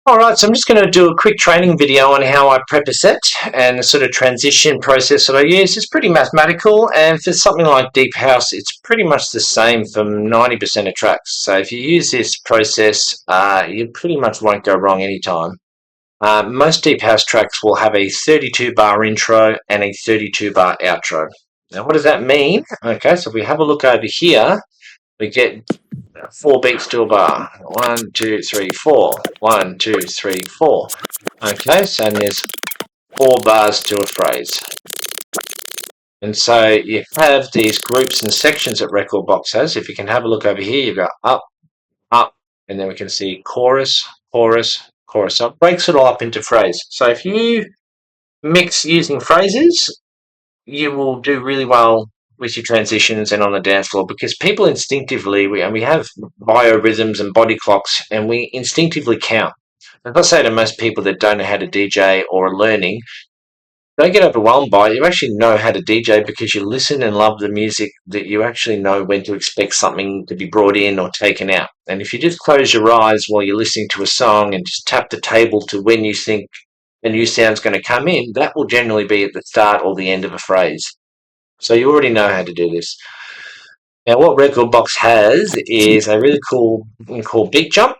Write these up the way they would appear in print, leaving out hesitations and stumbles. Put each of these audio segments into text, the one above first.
Alright, so I'm just going to do a quick training video on how I prep a set, and the sort of transition process that I use is pretty mathematical, and for something like Deep House it's pretty much the same for 90% of tracks. So if you use this process, you pretty much won't go wrong anytime. Most Deep House tracks will have a 32 bar intro and a 32 bar outro. Now what does that mean? Okay, so if we have a look over here, we get 4 beats to a bar. 1, 2, 3, 4. 1, 2, 3, 4. Okay, so there's 4 bars to a phrase. And so you have these groups and sections that Rekordbox has. If you can have a look over here, you've got up, up, and then we can see chorus, chorus, chorus. So it breaks it all up into phrase. So if you mix using phrases, you will do really well with your transitions and on the dance floor, because people instinctively, we have biorhythms and body clocks, and we instinctively count. If I say to most people that don't know how to DJ or are learning, don't get overwhelmed by it. You actually know how to DJ because you listen and love the music, that you actually know when to expect something to be brought in or taken out. And if you just close your eyes while you're listening to a song and just tap the table to when you think a new sound's going to come in, that will generally be at the start or the end of a phrase. So you already know how to do this. Now what Rekordbox has is a really cool thing called beat jump.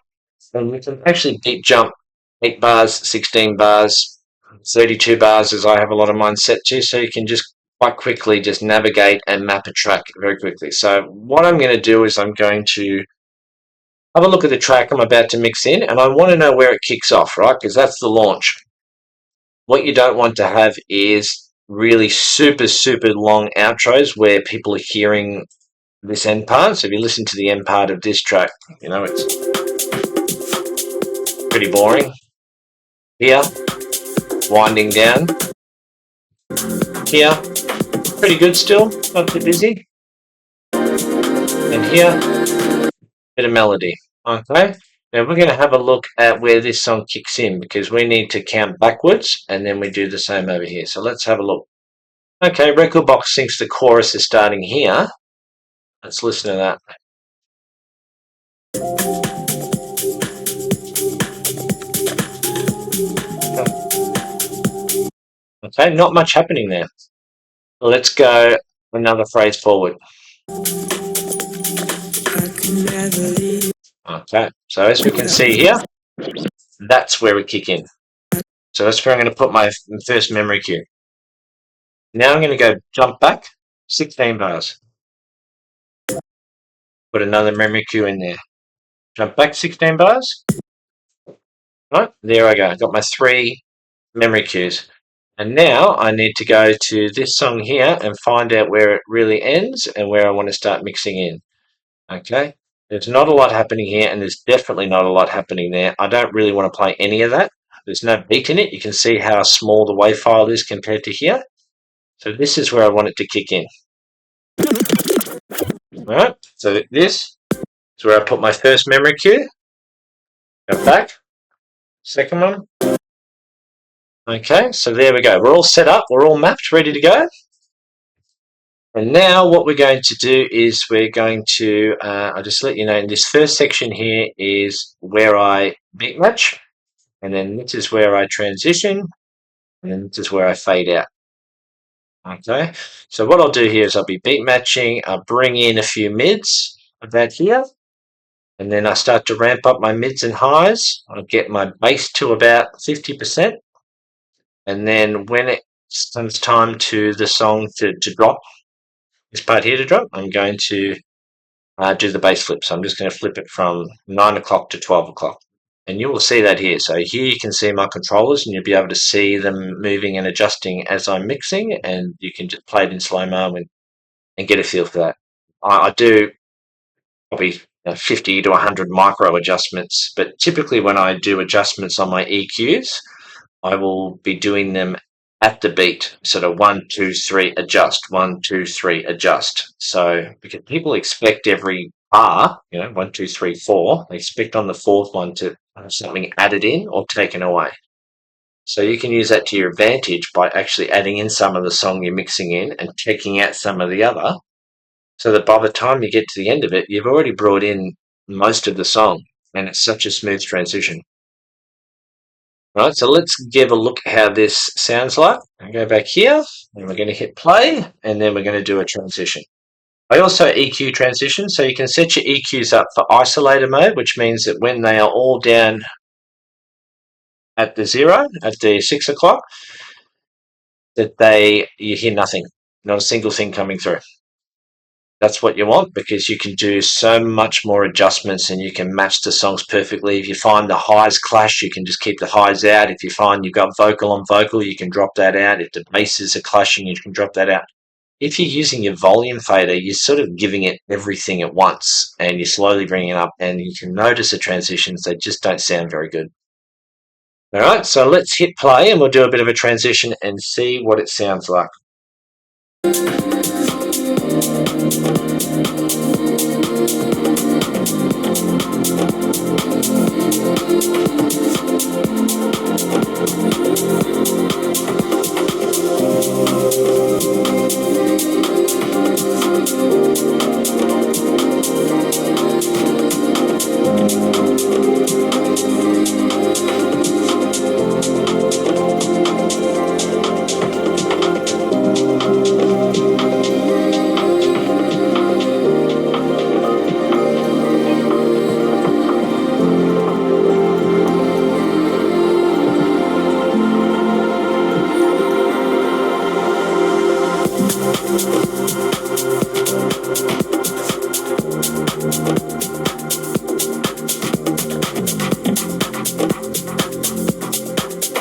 And we can actually beat jump 8 bars, 16 bars, 32 bars, as I have a lot of mine set to, so you can just quite quickly just navigate and map a track very quickly. So what I'm going to do is I'm going to have a look at the track I'm about to mix in, and I want to know where it kicks off, right? Because that's the launch. What you don't want to have is really super long outros where people are hearing this end part. So if you listen to the end part of this track, you know, it's pretty boring. Here, winding down. Here, pretty good still, not too busy. And here, bit of melody. Okay, now we're going to have a look at where this song kicks in, because we need to count backwards and then we do the same over here. So let's have a look. Okay, Rekordbox thinks the chorus is starting here. Let's listen to that. Okay, not much happening there. Let's go another phrase forward. Okay, so as we can see here, that's where we kick in. So that's where I'm going to put my first memory cue. Now I'm going to go jump back 16 bars. Put another memory cue in there. Jump back 16 bars. Right, there I go. I've got my 3 memory cues. And now I need to go to this song here and find out where it really ends and where I want to start mixing in. Okay, there's not a lot happening here, and there's definitely not a lot happening there. I don't really want to play any of that. There's no beat in it. You can see how small the wave file is compared to here. So this is where I want it to kick in. Alright, so this is where I put my first memory cue. Go back. Second one. Okay, so there we go. We're all set up. We're all mapped, ready to go. And now what we're going to do is we're going to, I'll just let you know, in this first section here is where I beat match. And then this is where I transition. And then this is where I fade out. Okay, so what I'll do here is I'll be beat matching. I'll bring in a few mids about here. And then I start to ramp up my mids and highs. I'll get my bass to about 50%. And then when it comes time to the song to drop, this part here to drop, I'm going to do the bass flip. So I'm just going to flip it from 9 o'clock to 12 o'clock. And you will see that here. So here you can see my controllers, and you'll be able to see them moving and adjusting as I'm mixing, and you can just play it in slow-mo and get a feel for that. I do probably 50 to 100 micro adjustments, but typically when I do adjustments on my EQs, I will be doing them at the beat, sort of 1, 2, 3, adjust, 1, 2, 3, adjust. So because people expect every bar, 1, 2, 3, 4, they expect on the 4th one to have something added in or taken away. So you can use that to your advantage by actually adding in some of the song you're mixing in and checking out some of the other, so that by the time you get to the end of it, you've already brought in most of the song, and it's such a smooth transition. Right, so let's give a look at how this sounds like. I'll go back here, and we're going to hit play, and then we're going to do a transition. I also EQ transition, so you can set your EQs up for isolator mode, which means that when they are all down at the 0, at the 6 o'clock, that you hear nothing, not a single thing coming through. That's what you want, because you can do so much more adjustments and you can match the songs perfectly. If you find the highs clash, you can just keep the highs out. If you find you've got vocal on vocal, you can drop that out. If the basses are clashing, you can drop that out. If you're using your volume fader, you're sort of giving it everything at once and you're slowly bringing it up, and you can notice the transitions, they just don't sound very good. Alright, so let's hit play and we'll do a bit of a transition and see what it sounds like.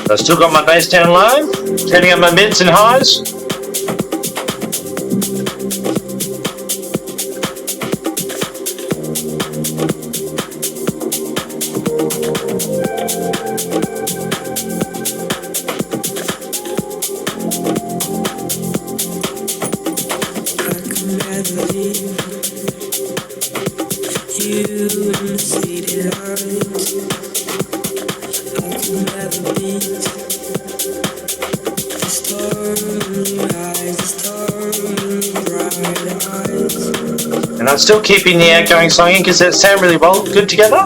I've still got my bass down low, turning up my mids and highs. And I'm still keeping the outgoing song in because they sound really well good together.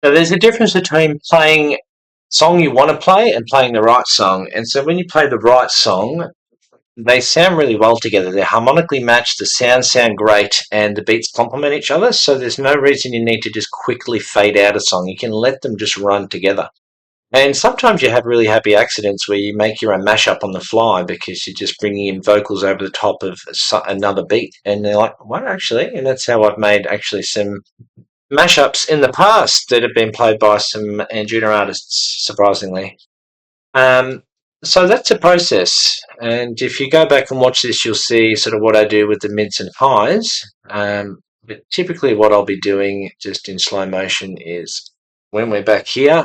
So there's a difference between playing song you want to play and playing the right song. And so when you play the right song, they sound really well together. They're harmonically matched, the sounds sound great, and the beats complement each other. So there's no reason you need to just quickly fade out a song. You can let them just run together. And sometimes you have really happy accidents where you make your own mashup on the fly because you're just bringing in vocals over the top of another beat. And they're like, what, actually? And that's how I've made actually some mashups in the past that have been played by some Danujna artists, surprisingly. So that's a process, and if you go back and watch this, you'll see sort of what I do with the mids and highs. But typically what I'll be doing just in slow motion is when we're back here,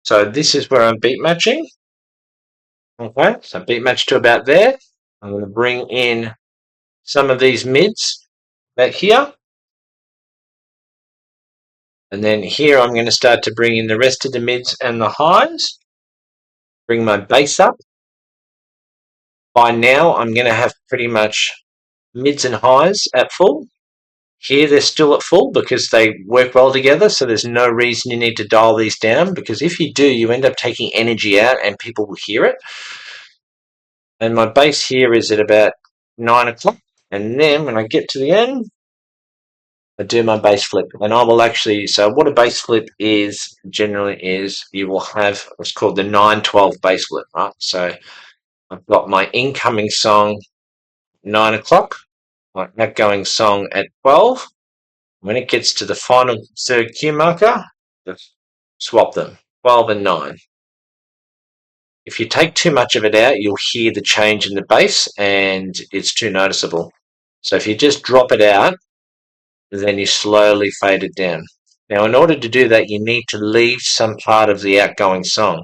so this is where I'm beat matching. Okay, so beat match to about there. I'm going to bring in some of these mids back here. And then here I'm going to start to bring in the rest of the mids and the highs. Bring my bass up. By now I'm going to have pretty much mids and highs at full. Here they're still at full because they work well together, so there's no reason you need to dial these down, because if you do, you end up taking energy out and people will hear it. And my bass here is at about 9 o'clock. And then when I get to the end, I do my bass flip, and I will actually, so what a bass flip is generally is you will have what's called the 9-12 bass flip, right? So I've got my incoming song 9 o'clock, my outgoing song at 12. When it gets to the final third cue marker, just swap them, 12 and 9. If you take too much of it out, you'll hear the change in the bass and it's too noticeable. So if you just drop it out, then you slowly fade it down. Now, in order to do that, you need to leave some part of the outgoing song.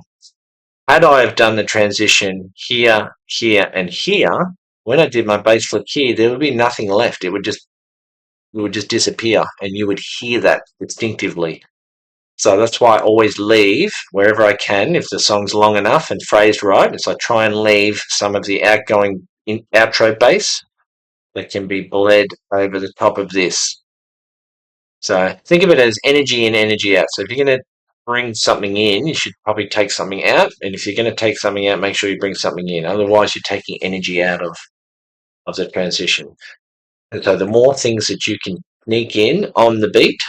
Had I have done the transition here, here, and here, when I did my bass flick here, there would be nothing left. It would just disappear, and you would hear that distinctively. So that's why I always leave wherever I can, if the song's long enough and phrased right, is I try and leave some of the outgoing outro bass that can be bled over the top of this. So think of it as energy in, energy out. So if you're going to bring something in, you should probably take something out. And if you're going to take something out, make sure you bring something in. Otherwise, you're taking energy out of the transition. And so the more things that you can sneak in on the beat,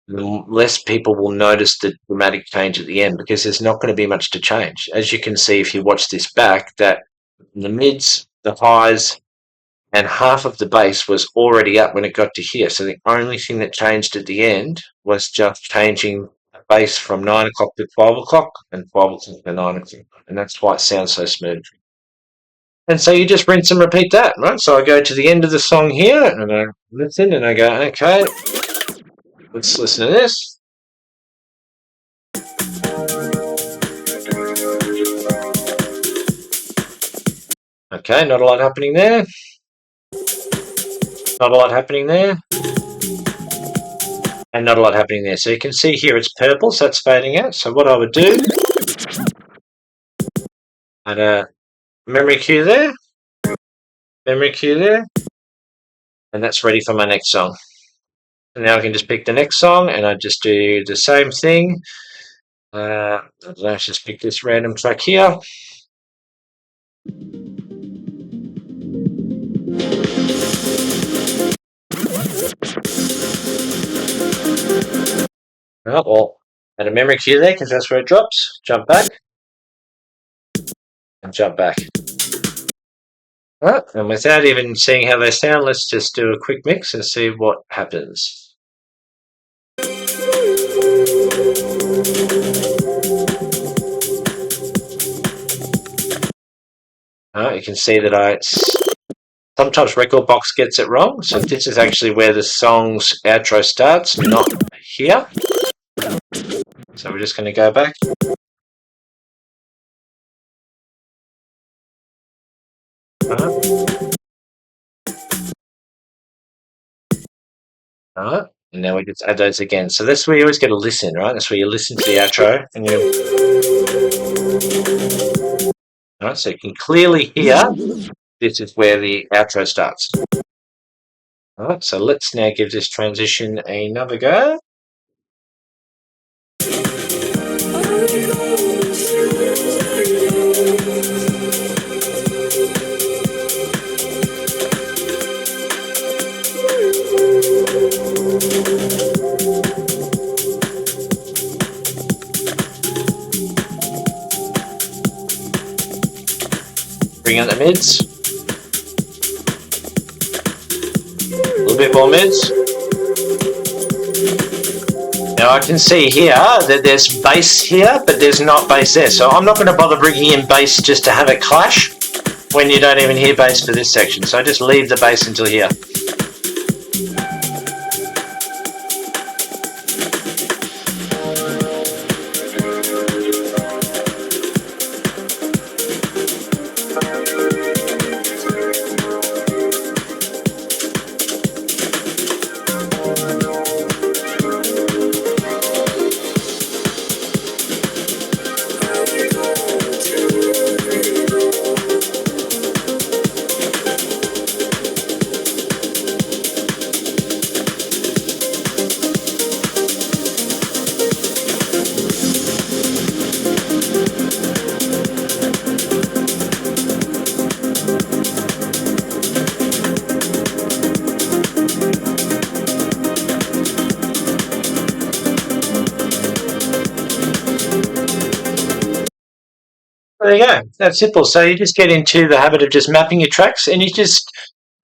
the less people will notice the dramatic change at the end, because there's not going to be much to change. As you can see, if you watch this back, that the mids, the highs, and half of the bass was already up when it got to here. So the only thing that changed at the end was just changing the bass from 9 o'clock to 12 o'clock and 12 o'clock to 9 o'clock. And that's why it sounds so smooth. And so you just rinse and repeat that, right? So I go to the end of the song here and I listen and I go, okay, let's listen to this. Okay, not a lot happening there. Not a lot happening there. And not a lot happening there. So you can see here it's purple, so it's fading out. So what I would do, I'd memory cue there, and that's ready for my next song. And now I can just pick the next song and I just do the same thing. Let's just pick this random track here. Oh, well, add a memory cue there because that's where it drops. Jump back. And jump back. Right, and without even seeing how they sound, let's just do a quick mix and see what happens. You can see that sometimes Record Box gets it wrong, so this is actually where the song's outro starts, not here. So we're just going to go back. Alright, and now we just add those again. So that's where you always get to listen, right? That's where you listen to the outro, and alright, so you can clearly hear this is where the outro starts. Alright, so let's now give this transition another go. Bring out the mids. A little bit more mids. Now I can see here that there's bass here, but there's not bass there. So I'm not going to bother bringing in bass just to have it clash when you don't even hear bass for this section. So I just leave the bass until here. There you go. That's simple. So you just get into the habit of just mapping your tracks, and you just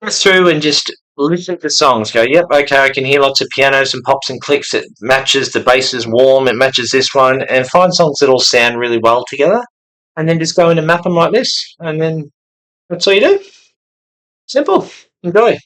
go through and just listen to songs. Go, yep, okay, I can hear lots of pianos and pops and clicks. It matches, the bass is warm, it matches this one, and find songs that all sound really well together. And then just go in and map them like this, and then that's all you do. Simple. Enjoy.